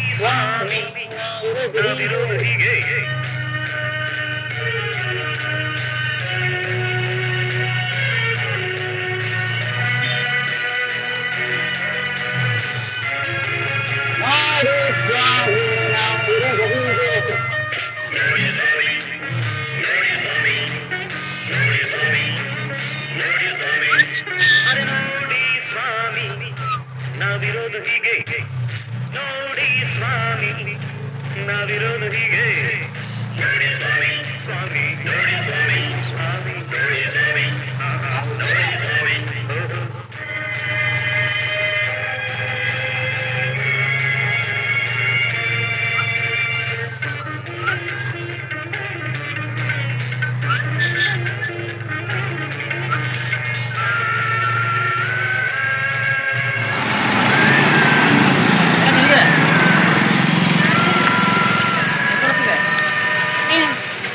ಸ್ವಾಮಿ ನಾವಿರೋದು ಹೀಗೆ ಸ್ವಾಮಿ ನಾವಿರೋದು ಹೀಗೆ ನೋಡಿ ಸ್ವಾಮಿ ನಾವಿರೋದು ಹೀಗೆ ನೋಡಿ ಸ್ವಾಮಿ ನಾವಿರೋದು ಹೀಗೆ ನೋಡಿ ಸ್ವಾಮಿ ಸ್ವಾಮಿ ನೋಡಿ ಸ್ವಾಮಿ ಸ್ವಾಮಿ ನೋಡಿ ಸ್ವಾಮಿ ನೋಡಿ ಸ್ವಾಮಿ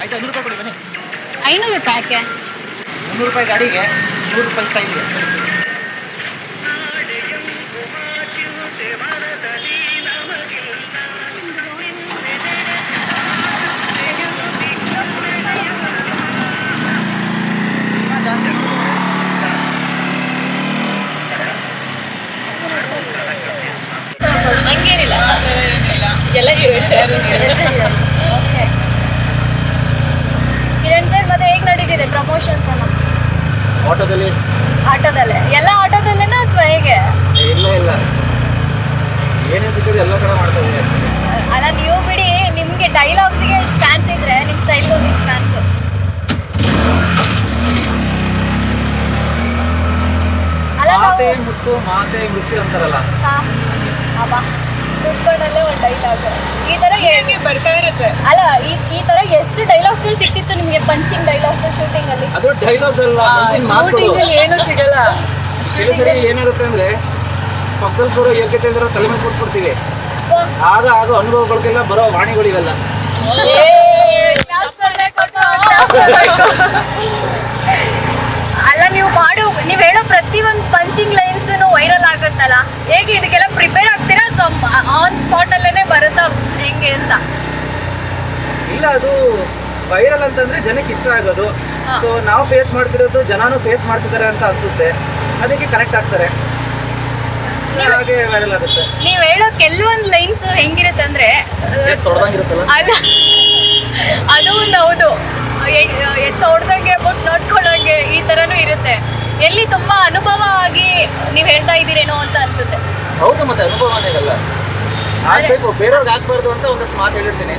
ಆಯ್ತು 500 ರೂಪಾಯಿ ಕೊಡಿ ಬನ್ನಿ. 500 ರೂಪಾಯಿಗೆ 300 ರೂಪಾಯಿ ಗಾಡಿಗೆ 100 ರೂಪಾಯಿ ಸ್ಟೈಲ್ಗೆ. ಹಂಗೇನಿಲ್ಲ, ಎಲ್ಲ ಕಿರಣ್ ಸರ್, ಮತ್ತೆ ಹೇಗೆ ನಡೀತಿದೆ ಪ್ರಮೋಷನ್ಸ್ ಎಲ್ಲ? ಆಟೋದಲ್ಲೇ ಎಲ್ಲ ಆಟೋದಲ್ಲೇನಾ ಅಥವಾ ಹೇಗೆ? ಇಲ್ಲ ಏನೇ ಸಿಕ್ಕಿದ್ರೆ ಎಲ್ಲ ಕಡೆ ಮಾಡ್ತಾ ಇದ್ದೀವಿ. ಅಲ್ಲ ನೀವು ಬಿಡಿ, ನಿಮ್ಗೆ ಡೈಲಾಗ್ಸ್ಗೆ ಇಷ್ಟು ಫ್ಯಾನ್ಸ್ ಇದ್ರೆ ನಿಮ್ಮ ಸ್ಟೈಲ್ಗೆ ಒಂದಿಷ್ಟು ಫ್ಯಾನ್ಸ್. ಅಲ್ಲ ಮಾತೆ ಮುತ್ತು ಮಾತೆ ಮೃತ್ಯು ಅಂತಾರಲ್ಲ, ಅಬ್ಬಾ ಕೂತ್ಕೊಂಡಲ್ಲೇ ಒಂದು ಡೈಲಾಗ್ ಈ ತರ ಬರ್ತಾ ಇರುತ್ತೆ. ಅಲ್ಲ ಈ ತರ ಎಷ್ಟು ಡೈಲಾಗ್ಸ್ಗಳು ಸಿಕ್ತಿತ್ತು ನಿಮಗೆ? ಪಂಚಿಂಗ್ ಡೈಲಾಗ್ಸ್ ಶೂಟಿಂಗ್ ಅಲ್ಲಿ? ಅದು ಡೈಲಾಗ್ಸ್ ಅಲ್ಲ, ಶೂಟಿಂಗ್ ಅಲ್ಲಿ ಏನೂ ಸಿಗಲ್ಲ. ಕೆಲವು ಸರಿ ಏನಾಗುತ್ತೆ ಅಂದ್ರೆ ಪಕ್ಕದಲ್ಲಿ ಬರೋ ಯೋಗ್ಯತೆ ಇದ್ರೆ ತಲೆ ಮೇಲೆ ಕೊಟ್ಬಿಡ್ತೀವಿ. ಆಗ ಅನುಭವಗಳಿಗೆಲ್ಲ ಬರೋ ವಾಣಿಗಳಿವೆಲ್ಲ. ಅಲ್ಲ ನೀವು ಹೇಳೋ ಪ್ರತಿ ಒಂದು ಪಂಚಿಂಗ್ ಲೈನ್ಸ್ ವೈರಲ್ ಆಗುತ್ತಲ್ಲ, ಹೇಗೆ ಇದಕ್ಕೆಲ್ಲ ಪ್ರಿಪೇರ್ ಆಗ್ತೀರಾ ಅಥವಾ ಆನ್ ಸ್ಪಾಟ್ ಅಲ್ಲೇನೆ ಬರುತ್ತಾ ಹೆಂಗೆ ಅಂತ? ಇಲ್ಲ, ಅದು ವೈರಲ್ ಅಂತಂದ್ರೆ ಜನಕ್ಕೆ ಇಷ್ಟ ಆಗೋದು. ಸೊ ನಾವು ಫೇಸ್ ಮಾಡ್ತಿರೋದು ಜನನು ಫೇಸ್ ಮಾಡ್ತಿದ್ದಾರೆ ಅಂತ ಅನ್ಸುತ್ತೆ, ಅದಕ್ಕೆ ಕನೆಕ್ಟ್ ಆಗ್ತಾರೆ, ಹಾಗೆ ವೈರಲ್ ಆಗುತ್ತೆ. ನೀವ್ ಹೇಳೋ ಕೆಲವೊಂದು ಲೈನ್ಸ್ ಹೆಂಗಿರುತ್ತೆ ಅಂದ್ರೆ ತೊಡ್ದಂಗಿರುತ್ತಲ್ಲ, ಅಲ್ಲ ಅದು ಒಂದು ಹೌದು, ಹೊಡ್ದಂಗೆ ಬಟ್ ನೋಡ್ಕೊಳ್ಳೋಂಗೆ ಈ ತರನು ಇರುತ್ತೆ. ಎಲ್ಲಿ ತುಂಬಾ ಅನುಭವ ಆಗಿ ನೀವ್ ಹೇಳ್ತಾ ಇದ್ದೀರೇನೋ ಅಂತ ಅನ್ಸುತ್ತೆ. ಹೌದು, ಮತ್ತೆ ಅನುಭವನೇ ಅಲ್ಲ, ಆಗ್ಬೇಕು, ಬೇರೆಯವ್ರಿಗೆ ಆಗ್ಬಾರ್ದು ಅಂತ ಒಂದಷ್ಟು ಮಾತು ಹೇಳಿರ್ತೀನಿ.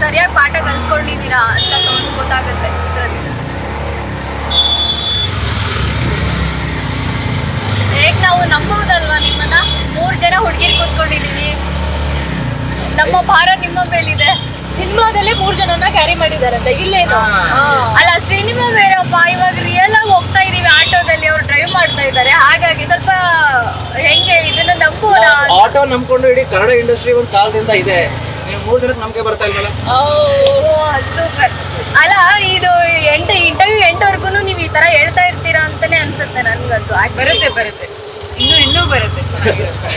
ಸರಿಯಾಗಿ ಪಾಠ ಕಲ್ತ್ಕೊಂಡಿದ್ದೀರಾ ಅಂತ ಗೊತ್ತಾಗುತ್ತೆ ಇದರಲ್ಲಿ. ಹೇಗ್ ನಾವು ನಂಬೋದಲ್ವಾ ನಿಮ್ಮನ್ನ? 3 ಜನ ಹುಡುಗಿರು ಕೂತ್ಕೊಂಡಿದೀವಿ, ನಮ್ಮ ಭಾರ ನಿಮ್ಮ ಮೇಲಿದೆ. ಸಿನಿಮಾದಲ್ಲೇ 3 ಜನನ ಕ್ಯಾರಿ ಮಾಡಿದಾರಂತೆ, ಇಲ್ಲೇನು? ಅಲ್ಲ ಸಿನಿಮಾ ಬೇರಪ್ಪ, ಇವಾಗ ರಿಯಲ್ ಆಗಿ ಹೋಗ್ತಾ ಇದೀವಿ ಆಟೋದಲ್ಲಿ, ಅವ್ರು ಡ್ರೈವ್ ಮಾಡ್ತಾ ಇದ್ದಾರೆ, ಹಾಗಾಗಿ ಸ್ವಲ್ಪ ಹೆಂಗೆ ಇದನ್ನ ನಂಬೋದಾ? ಆಟೋ ನಂಬ್ಕೊಂಡು ಇಡೀ ಕನ್ನಡ ಇಂಡಸ್ಟ್ರಿ ಒಂದು ಕಾಲದಿಂದ ಇದೆ, ನೀವು 3 ಜನಕ್ಕೆ ನಂಬಿಕೆ ಬರ್ತಾ ಇಲ್ವಲ್ಲ? ಸೂಪರ್. ಅಲ್ಲ ಇದು ಇಂಟರ್ವ್ಯೂ ಎಂಟವರೆಗೂ ನೀವು ಈ ತರ ಹೇಳ್ತಾ ಇರ್ತೀರಾ ಅಂತಾನೆ ಅನ್ಸುತ್ತೆ ನನ್ಗಂತೂ. ಬರುತ್ತೆ ಇನ್ನೂ ಬರುತ್ತೆ, ಚೆನ್ನಾಗಿರುತ್ತೆ.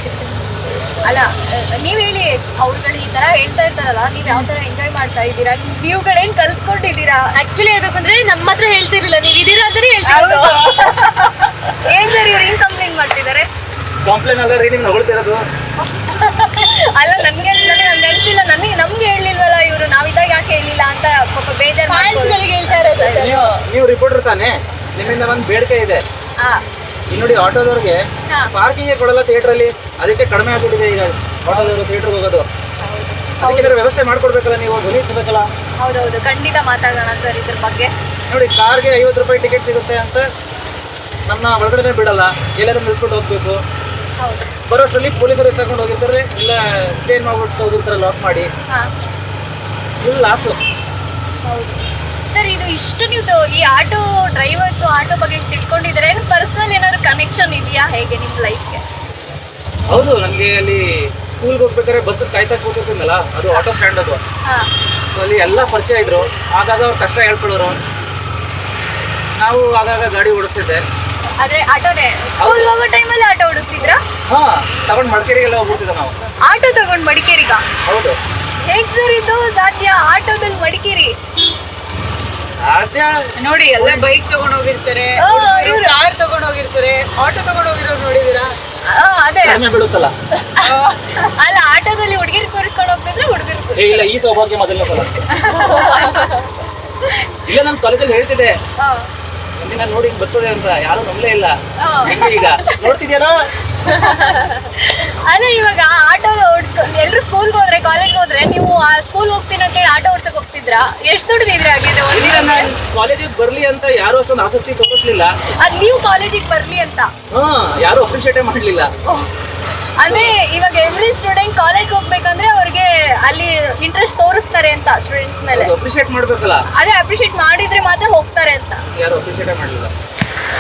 ಅಲ್ಲ ನೀವ್ ಹೇಳಿ, ಅವ್ರುಗಳು ಈ ತರ ಹೇಳ್ತಾ ಇರ್ತಾರಲ್ಲ, ನೀವ್ ಯಾವ ತರ ಎಂಜಾಯ್ ಮಾಡ್ತಾ ಇದ್ದೀರಾ? ನೀವುಗಳೇನ್ ಕಲ್ತ್ಕೊಂಡಿದ್ದೀರಾ? ಆಕ್ಚುಲಿ ಹೇಳ್ಬೇಕಂದ್ರೆ ನಮ್ಮ ಹತ್ರ ಹೇಳ್ತಿರ್ಲಿಲ್ಲ, ನೀವು ಇದೀರಾ ಅಂತಾನೆ ಹೇಳ್ತಿರೋದು. ಏನ್ ಸರ್ ಇವ್ರು ಹಿಂಗ್ ಕಂಪ್ಲೇಂಟ್ ಮಾಡ್ತಿದ್ದಾರೆ? ಕಂಪ್ಲೇಂಟ್ ಅಲ್ಲ ರೀ, ನಿಮ್ಗೆ ಹೊಗಳ್ತಿರೋದು. ಅಲ್ಲ ನನಗೆ ಹಂಗ ಅನ್ಸಿಲ್ಲ, ನಮ್ಗೆ ಹೇಳಿಲ್ವಲ್ಲ ಇವರು, ನಾವಿದಾಗ ಯಾಕೆ ಹೇಳಿಲ್ಲ ಅಂತ ಪಾಪ ಬೇಜಾರು. ಫ್ಯಾನ್ಸ್ಗಳಿಗೆ ಹೇಳ್ತಾ ಇರೋದು ಸರ್. ನೀವು ರಿಪೋರ್ಟರ್ ತಾನೆ, ನಿಮ್ಮಿಂದ ಒಂದು ಬೇಡಿಕೆ ಇದೆ. ಇಲ್ಲಿ ನೋಡಿ, ಆಟೋದವ್ರಿಗೆ ಪಾರ್ಕಿಂಗ್ ಕೊಡಲ್ಲ ಥಿಯೇಟರ್ ಅಲ್ಲಿ, ಅದಕ್ಕೆ ಕಡಿಮೆ ಆಗ್ಬಿಟ್ಟಿದೆ ಈಗ ಆಟೋದವರು ಥಿಯೇಟರ್ ಹೋಗೋದು. ಅದಕ್ಕೆ ವ್ಯವಸ್ಥೆ ಮಾಡ್ಕೊಡ್ಬೇಕಲ್ಲ, ನೀವು ಧ್ವನಿ ಇರ್ಬೇಕಲ್ಲ. ಹೌದೌದು, ಖಂಡಿತ ಮಾತಾಡೋಣ ಸರ್ ಇದ್ರ ಬಗ್ಗೆ. ನೋಡಿ, ಕಾರ್ಗೆ 50 ರೂಪಾಯಿ ಟಿಕೆಟ್ ಸಿಗುತ್ತೆ ಅಂತ ನಮ್ಮ ಒಳಗಡೆ ಬಿಡಲ್ಲ, ಎಲ್ಲರೂ ನಿಲ್ಸ್ಕೊಂಡು ಹೋಗ್ಬೇಕು. ಬರೋಷ್ಟರಲ್ಲಿ ಪೊಲೀಸರು ಎತ್ಕೊಂಡು ಹೋಗಿರ್ತಾರೆ, ಇಲ್ಲ ಚೇಂಜ್ ಮಾಡ್ಬಿಟ್ಟು ಹೋಗಿರ್ತಾರೆ ಲಾಕ್ ಮಾಡಿ. Full loss. ಹೌದು ಸರ್, ಇದು ಇಷ್ಟು ನೀವು ಈ ಆಟೋ ಡ್ರೈವರ್ಸ್ ಆಟೋ ಬಗ್ಗೆ ಇಷ್ಟು ತಿಳ್ಕೊಂಡಿದ್ರೆ, ಪರ್ಸನಲ್ ಏನಾದ್ರು ಕನೆಕ್ಷನ್ ಇದೆಯಾ ಹೇಗೆ ನಿಮ್ಮ ಲೈಫ್ಗೆ? ಹೌದು, ನನಗೆ ಅಲ್ಲಿ ಸ್ಕೂಲ್ಗೆ ಹೋಗ್ಬೇಕಾದ್ರೆ ಬಸ್ ಕಾಯ್ತಾ ಕೂತಿರ್ತೀನಲ್ಲ, ಅದು ಆಟೋ ಸ್ಟ್ಯಾಂಡ್ ಅದು. ಸೊ ಅಲ್ಲಿ ಎಲ್ಲ ಪರಿಚಯ ಇದ್ರು, ಆಗಾಗ ಅವ್ರು ಕಷ್ಟ ಹೇಳ್ಕೊಳ್ಳೋರು, ನಾವು ಆಗಾಗ ಗಾಡಿ ಓಡಿಸ್ತಿದ್ದೆ. ಆದ್ರೆ ಆಟೋನೇ ಸ್ಕೂಲ್ ಹೋಗೋ ಟೈಮಲ್ಲಿ ಆಟೋ ಓಡಿಸ್ತಿದ್ರಾ? ಹಾ ತಗೊಂಡ್ ಮಡಿಕೇರಿಗೆಲ್ಲ ಹೋಗ್ಬಿಡ್ತಿದ್ದ ನಾವು. ಆಟೋ ತಗೊಂಡ್ ಮಡಿಕೇರಿಗ? ಹೌದು. ಹೇಗ್ ಸರ್ ಇದು ಸಾಧ್ಯ, ಆಟೋದಲ್ಲಿ ಮಡಿಕೇರಿ? ಸಾಧ್ಯ. ನೋಡಿ ಎಲ್ಲ ಬೈಕ್ ತಗೊಂಡ್ ಹೋಗಿರ್ತಾರೆ, ಇವ್ರು. ಕಾರ್ ತಗೊಂಡ್ ಹೋಗಿರ್ತಾರೆ, ಆಟೋ ತಗೊಂಡ್ ಹೋಗಿರೋರು ನೋಡಿದೀರಾ? ಅದೇ ಕಡಿಮೆ ಬೀಳುತ್ತಲ್ಲ. ಅಲ್ಲ, ಆಟೋದಲ್ಲಿ ಹುಡುಗಿರ್ ಕೂರಿಸ್ಕೊಂಡು ಹೋಗ್ತಿದ್ರೆ ಹುಡುಗರು ಏ ಇಲ್ಲ, ಈ ಸೌಭಾಗ್ಯ ಮೊದಲನೇ ಸಲ. ಇಲ್ಲ, ನಾನು ಕಾಲೇಜಲ್ಲಿ ಹೇಳ್ತಿದ್ದೆ ಒಂದಿನ ನೋಡಿ ಹಿಂಗ್ ಬರ್ತದೆ ಅಂತ, ಯಾರು ನಂಬಲೇ ಇಲ್ಲ. ಹೆಂಗೆ ಈಗ ನೋಡ್ತಿದ್ಯಾನೋ? ಅಲ್ಲ, ಇವಾಗ ಆಟೋ ಎಲ್ರು ಸ್ಕೂಲ್ಗೆ ಹೋದ್ರೆ ಕಾಲೇಜ್ಗೆ ಹೋದ್ರೆ ನೀವು ಆ ಸ್ಕೂಲ್ ಹೋಗ್ತೀನಿ ಅಂತ ಹೇಳಿ ಆಟೋ ಓಡ್ಸಕ್ ಹೋಗ್ತಿದ್ರಾ? ಎಷ್ಟು ದುಡ್ದಿದ್ರಿ ಆಗಿದೆ? ಇಲ್ಲ, ನಾನು ಕಾಲೇಜಿಗೆ ಬರ್ಲಿ ಅಂತ ಯಾರು ಅಷ್ಟೊಂದು ಆಸಕ್ತಿ ತೋರಿಸ್ಲಿಲ್ಲ. ಅದ್ ನೀವು ಕಾಲೇಜಿಗೆ ಬರ್ಲಿ ಅಂತ? ಯಾರು ಅಪ್ರಿಶಿಯೇಟೇ ಮಾಡ್ಲಿಲ್ಲ. ಅಂದ್ರೆ ಇವಾಗ ಎವ್ರಿ ಸ್ಟೂಡೆಂಟ್ ಕಾಲೇಜ್ ಹೋಗ್ಬೇಕಂದ್ರೆ ಅವ್ರಿಗೆ ಅಲ್ಲಿ ಇಂಟ್ರೆಸ್ಟ್ ತೋರಿಸ್ತಾರೆ ಅಂತ ಸ್ಟೂಡೆಂಟ್ಸ್ ಮೇಲೆ. ಅಪ್ರಿಶಿಯೇಟ್ ಮಾಡ್ಬೇಕಲ್ಲ. ಅದೇ ಅಪ್ರಿಶಿಯೇಟ್ ಮಾಡಿದ್ರೆ ಮಾತ್ರ ಹೋಗ್ತಾರೆ ಅಂತ. ಯಾರು ಅಪ್ರಿಶಿಯೇಟೇ ಮಾಡ್ಲಿಲ್ಲ.